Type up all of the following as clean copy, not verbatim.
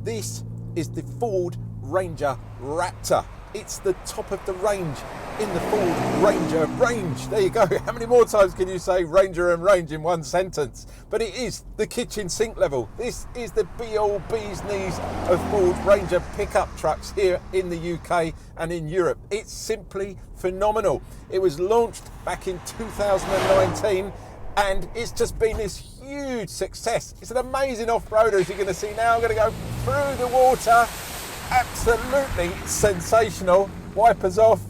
This is the Ford Ranger Raptor. It's the top of the range in the Ford Ranger range. There you go. How many more times can you say Ranger and range in one sentence? But it is the kitchen sink level. This is the be-all, bee's knees of Ford Ranger pickup trucks here in the UK and in Europe. It's simply phenomenal. It was launched back in 2019 and it's just been this huge success. It's an amazing off-roader, as you're going to see now. I'm going to go through the water. Absolutely sensational. Wipers off.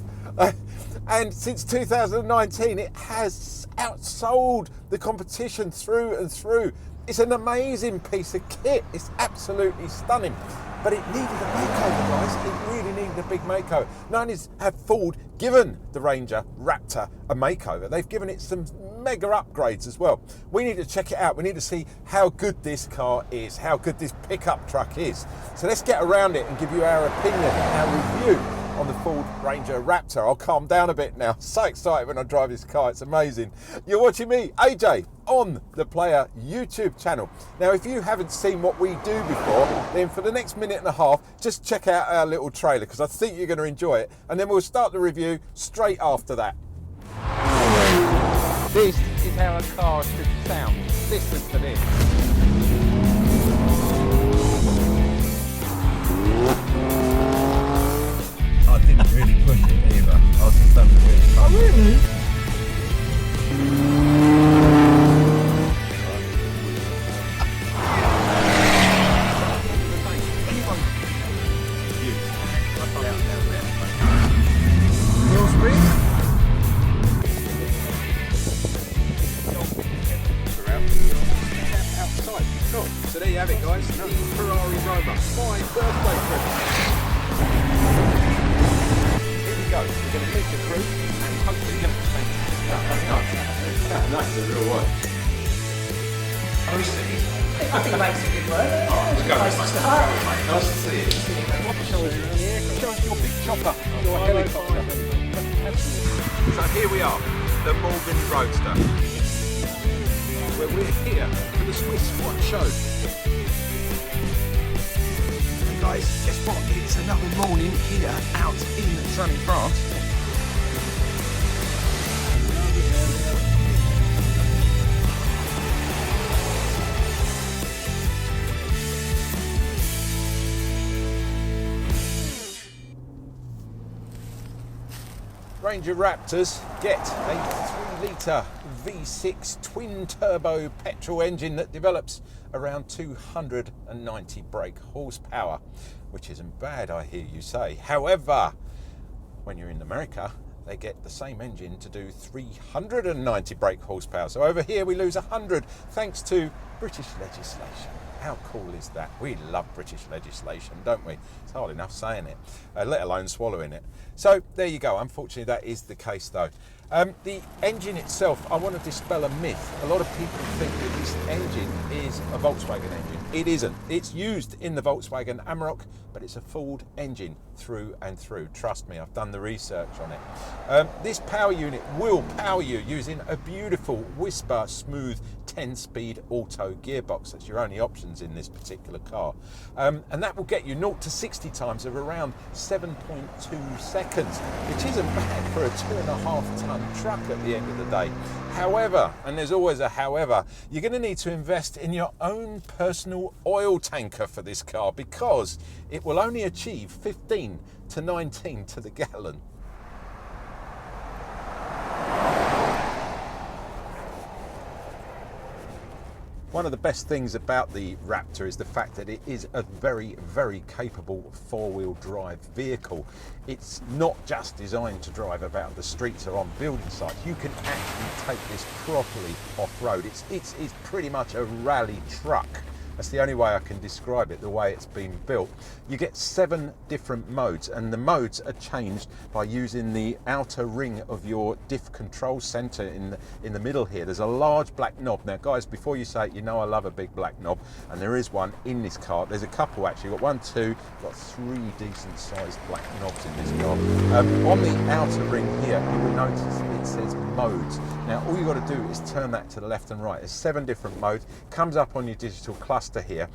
And since 2019 it has outsold the competition through and through. It's an amazing piece of kit. It's absolutely stunning, but it needed a makeover, guys. It really needed a big makeover. Not only have Ford given the Ranger Raptor a makeover, they've given it some mega upgrades as well. We need to check it out. We need to see how good this car is, how good this pickup truck is. So let's get around it and give you our opinion, our review on the Ford Ranger Raptor. I'll calm down a bit now. So excited when I drive this car. It's amazing. You're watching me, AJ, on the Player YouTube channel. Now, if you haven't seen what we do before, then for the next minute and a half, just check out our little trailer, because I think you're going to enjoy it. And then we'll start the review straight after that. This is how a car should sound. Listen to this. I didn't really push it either. I was just having a bit of fun. Oh, really? Wheel springs? Outside. Cool. So there you have it, guys. The Ferrari Roma. My birthday present. Go. We're going to meet the crew and hopefully get the same. Nice, the real one. I think it makes a good work. Let's go. Nice to start. Nice to see you. Show us your big chopper, your helicopter. So here we are, the Morgan Roadster, where we're here for the Swiss Watch Show. Guys, guess what? It's another morning here out in sunny France. Ranger Raptors get a 3-litre V6 twin-turbo petrol engine that develops around 290 brake horsepower, which isn't bad, I hear you say. However, when you're in America, they get the same engine to do 390 brake horsepower. So over here we lose 100 thanks to British legislation. How cool is that? We love British legislation, don't we? It's hard enough saying it, let alone swallowing it. So there you go. Unfortunately, that is the case though. The engine itself, I want to dispel a myth. A lot of people think that this engine is a Volkswagen engine. It isn't. It's used in the Volkswagen Amarok, but it's a Ford engine through and through. Trust me, I've done the research on it. This power unit will power you using a beautiful Whisper Smooth 10-speed auto gearbox. That's your only options in this particular car. And that will get you 0 to 60 times of around 7.2 seconds, which isn't bad for a 2.5-ton truck at the end of the day. However, and there's always a however, you're going to need to invest in your own personal oil tanker for this car, because it will only achieve 15 to 19 to the gallon. One of the best things about the Raptor is the fact that it is a very, very capable four-wheel drive vehicle. It's not just designed to drive about the streets or on building sites. You can actually take this properly off-road. It's pretty much a rally truck. That's the only way I can describe it, the way it's been built. You get 7 different modes, and the modes are changed by using the outer ring of your diff control center in the middle here. There's a large black knob. Now guys, before you say it, you know I love a big black knob, and there is one in this car. There's a couple actually. Got 1, 2, got 3 decent sized black knobs in this car. On the outer ring here, you will notice it says modes. Now all you got to do is turn that to the left and right. There's 7 different modes. Comes up on your digital cluster cluster here.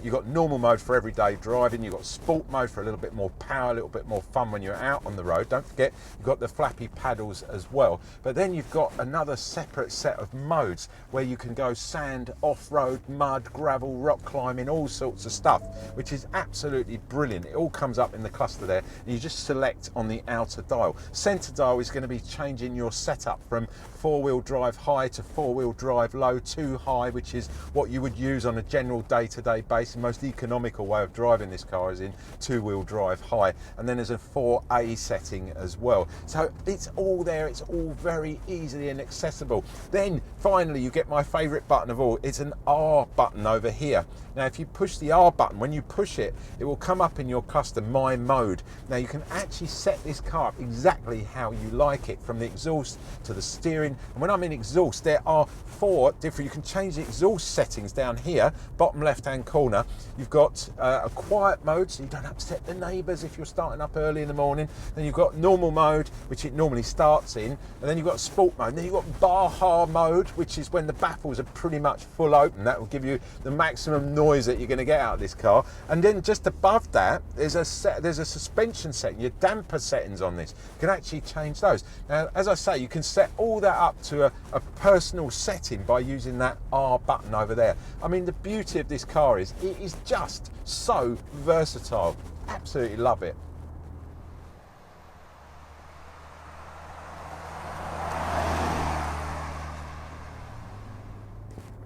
You've got normal mode for everyday driving, you've got sport mode for a little bit more power, a little bit more fun when you're out on the road. Don't forget, you've got the flappy paddles as well. But then you've got another separate set of modes where you can go sand, off-road, mud, gravel, rock climbing, all sorts of stuff, which is absolutely brilliant. It all comes up in the cluster there, and you just select on the outer dial. Center dial is going to be changing your setup from four-wheel drive high to four-wheel drive low to high, which is what you would use on a general day-to-day basis. Most economical way of driving this car is in two-wheel drive high, and then there's a 4A setting as well. So it's all there, it's all very easily and accessible. Then finally you get my favorite button of all. It's an R button over here. Now if you push the R button, when you push it, it will come up in your cluster, My Mode. Now you can actually set this car up exactly how you like it, from the exhaust to the steering. And when I'm in exhaust, there are four different, you can change the exhaust settings down here, bottom left hand corner. You've got a quiet mode, so you don't upset the neighbours if you're starting up early in the morning. Then you've got normal mode, which it normally starts in, and then you've got sport mode. And then you've got Baja mode, which is when the baffles are pretty much full open. That will give you the maximum noise that you're going to get out of this car. And then just above that, there's a suspension setting, your damper settings on this. You can actually change those. Now, as I say, you can set all that up to a personal setting by using that R button over there. I mean, the beauty of this car is it is just so versatile. Absolutely love it.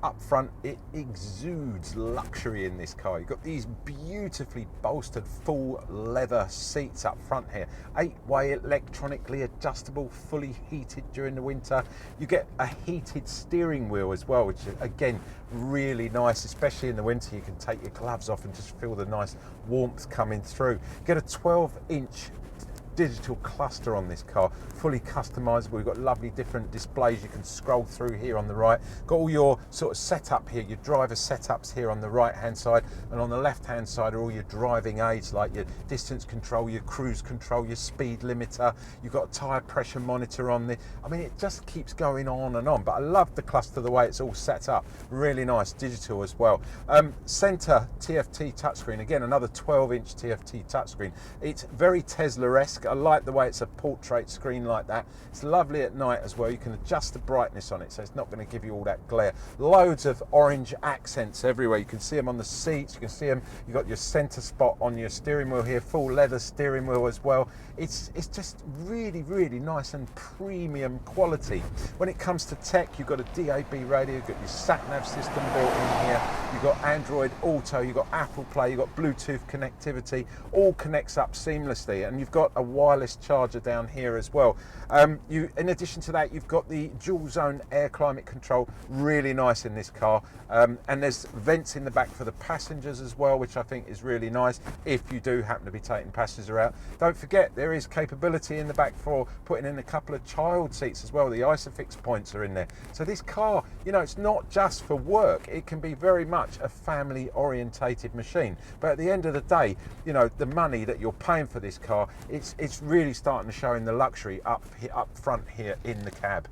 Up front, it exudes luxury in this car. You've got these beautifully bolstered full leather seats up front here. 8-way electronically adjustable, fully heated during the winter. You get a heated steering wheel as well, which is again really nice, especially in the winter. You can take your gloves off and just feel the nice warmth coming through. You get a 12-inch digital cluster on this car, fully customizable. You've got lovely different displays you can scroll through here on the right. Got all your sort of setup here, your driver setups here on the right hand side, and on the left hand side are all your driving aids like your distance control, your cruise control, your speed limiter. You've got a tyre pressure monitor on there. I mean, it just keeps going on and on, but I love the cluster, the way it's all set up. Really nice, digital as well. Center TFT touchscreen, again another 12-inch TFT touchscreen. It's very Tesla-esque. I like the way it's a portrait screen like that. It's lovely at night as well. You can adjust the brightness on it, so it's not going to give you all that glare. Loads of orange accents everywhere. You can see them on the seats, you can see them. You've got your center spot on your steering wheel here, full leather steering wheel as well. It's just really, really nice and premium quality. When it comes to tech, you've got a DAB radio, you've got your sat-nav system built in here, you've got Android Auto, you've got Apple Play, you've got Bluetooth connectivity, all connects up seamlessly, and you've got a wireless charger down here as well. In addition to that, you've got the dual zone air climate control, really nice in this car, and there's vents in the back for the passengers as well, which I think is really nice if you do happen to be taking passengers out. Don't forget, there is capability in the back for putting in a couple of child seats as well. The Isofix points are in there. So this car, you know, it's not just for work. It can be very much a family orientated machine, but at the end of the day, you know, the money that you're paying for this car, it's really starting to show in the luxury up front here in the cab.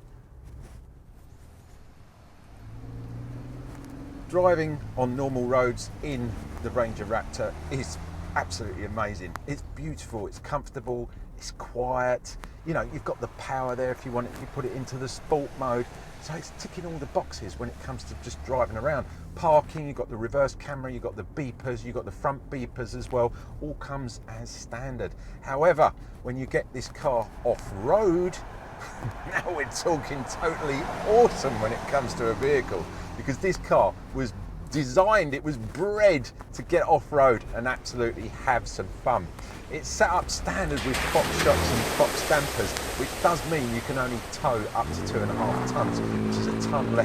Driving on normal roads in the Ranger Raptor is absolutely amazing. It's beautiful, it's comfortable, it's quiet. You know, you've got the power there if you want it, you put it into the sport mode. So it's ticking all the boxes when it comes to just driving around. Parking, you've got the reverse camera, you've got the beepers, you've got the front beepers as well. All comes as standard. However, when you get this car off-road, now we're talking totally awesome when it comes to a vehicle, because this car was designed, it was bred to get off-road and absolutely have some fun. It's set up standard with Fox shocks and Fox dampers, which does mean you can only tow up to 2.5 tons, which is a ton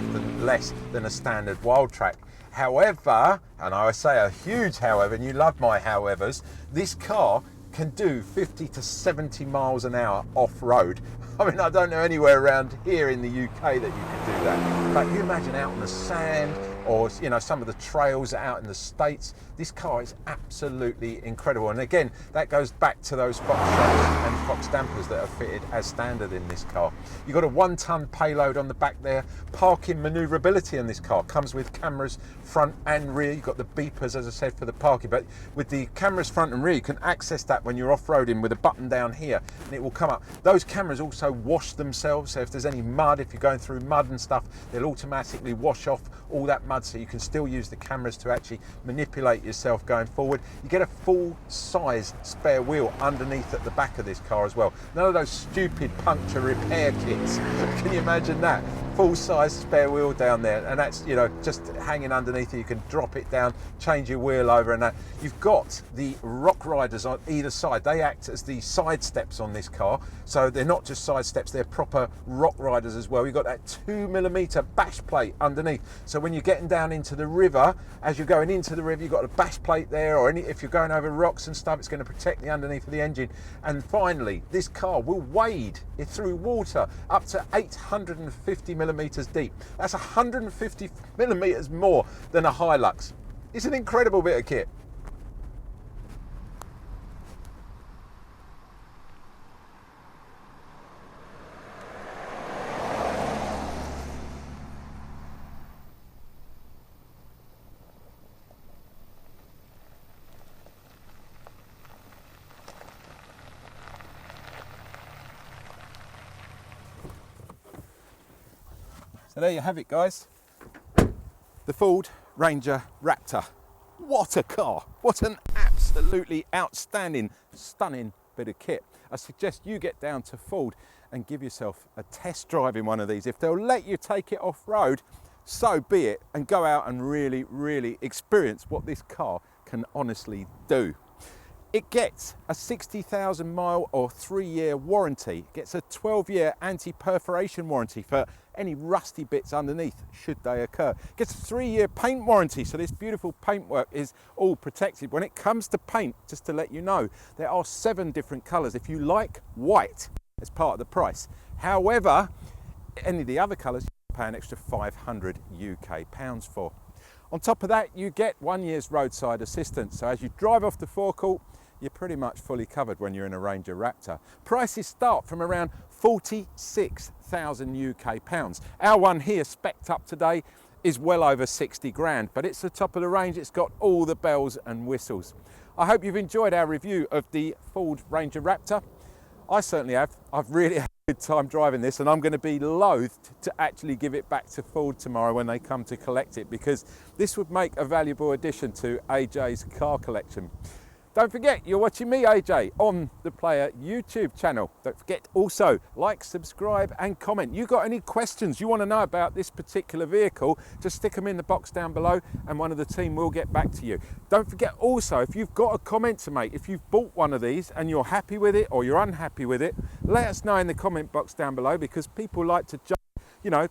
less than a standard wild track. However, and I say a huge however, and you love my howevers, this car can do 50 to 70 miles an hour off-road. I mean, I don't know anywhere around here in the UK that you can do that. But you imagine out on the sand, or you know, some of the trails out in the States. This car is absolutely incredible, and again, that goes back to those Fox shocks and Fox dampers that are fitted as standard in this car. You've got a 1-ton payload on the back there. Parking manoeuvrability in this car comes with cameras front and rear. You've got the beepers, as I said, for the parking, but with the cameras front and rear, you can access that when you're off-roading with a button down here, and it will come up. Those cameras also wash themselves, so if there's any mud, if you're going through mud and stuff, they'll automatically wash off all that mud, so you can still use the cameras to actually manipulate yourself going forward. You get a full-size spare wheel underneath at the back of this car as well. None of those stupid puncture repair kits. Can you imagine that? Full-size spare wheel down there, and that's, you know, just hanging underneath it. You can drop it down, change your wheel over, and that. You've got the rock riders on either side. They act as the side steps on this car, so they're not just side steps, they're proper rock riders as well. You've got that 2mm bash plate underneath, so when you're getting down into the river, as you're going into the river, you've got a bash plate there, or if you're going over rocks and stuff, it's going to protect the underneath of the engine. And finally, this car will wade it through water up to 850mm deep. That's 150mm more than a Hilux. It's an incredible bit of kit. So there you have it, guys. The Ford Ranger Raptor. What a car. What an absolutely outstanding, stunning bit of kit. I suggest you get down to Ford and give yourself a test drive in one of these. If they'll let you take it off-road, so be it, and go out and really, really experience what this car can honestly do. It gets a 60,000 mile or 3-year warranty. It gets a 12-year anti-perforation warranty for any rusty bits underneath should they occur. It gets a 3-year paint warranty, so this beautiful paintwork is all protected. When it comes to paint, just to let you know, there are 7 different colours if you like white as part of the price. However, any of the other colours you pay an extra 500 UK pounds for. On top of that, you get 1 year's roadside assistance, so as you drive off the forecourt, you're pretty much fully covered when you're in a Ranger Raptor. Prices start from around 46,000 UK pounds. Our one here, spec'd up today, is well over 60 grand, but it's the top of the range. It's got all the bells and whistles. I hope you've enjoyed our review of the Ford Ranger Raptor. I certainly have. I've really had a good time driving this, and I'm going to be loath to actually give it back to Ford tomorrow when they come to collect it, because this would make a valuable addition to AJ's car collection. Don't forget, you're watching me, AJ, on the Player YouTube channel. Don't forget also, like, subscribe and comment. You got any questions you want to know about this particular vehicle, just stick them in the box down below and one of the team will get back to you. Don't forget also, if you've got a comment to make, if you've bought one of these and you're happy with it or you're unhappy with it, let us know in the comment box down below, because people like to judge, you know,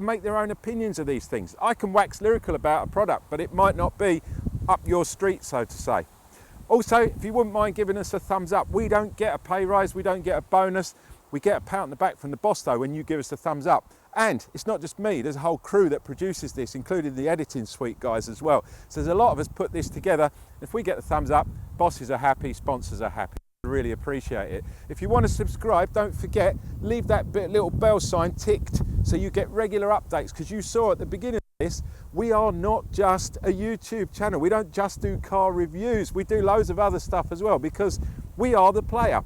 make their own opinions of these things. I can wax lyrical about a product, but it might not be up your street, so to say. Also, if you wouldn't mind giving us a thumbs up, we don't get a pay rise, we don't get a bonus. We get a pat on the back from the boss though when you give us a thumbs up. And it's not just me, there's a whole crew that produces this, including the editing suite guys as well. So there's a lot of us put this together. If we get the thumbs up, bosses are happy, sponsors are happy. I really appreciate it. If you want to subscribe, don't forget, leave that little bell sign ticked so you get regular updates, because you saw at the beginning of this, we are not just a YouTube channel. We don't just do car reviews. We do loads of other stuff as well, because we are the Player.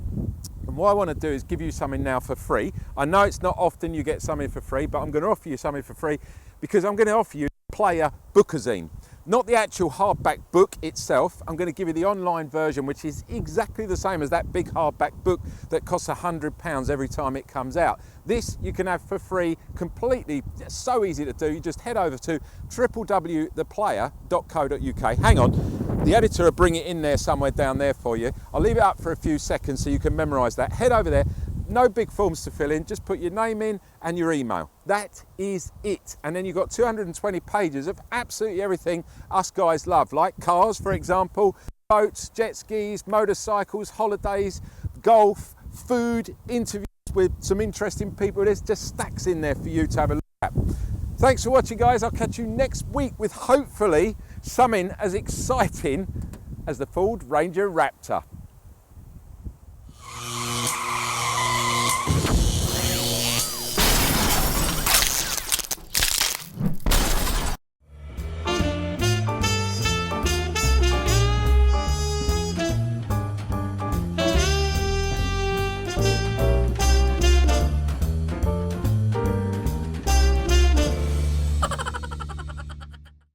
And what I want to do is give you something now for free. I know it's not often you get something for free, but I'm going to offer you something for free, because I'm going to offer you Player Bookazine. Not the actual hardback book itself. I'm going to give you the online version, which is exactly the same as that big hardback book that costs £100 every time it comes out. This you can have for free, completely, so easy to do. You just head over to www.theplayer.co.uk. Hang on, the editor will bring it in there somewhere down there for you. I'll leave it up for a few seconds so you can memorise that. Head over there. No big forms to fill in, just put your name in and your email. That is it. And then you've got 220 pages of absolutely everything us guys love, like cars, for example, boats, jet skis, motorcycles, holidays, golf, food, interviews with some interesting people. There's just stacks in there for you to have a look at. Thanks for watching, guys. I'll catch you next week with hopefully something as exciting as the Ford Ranger Raptor.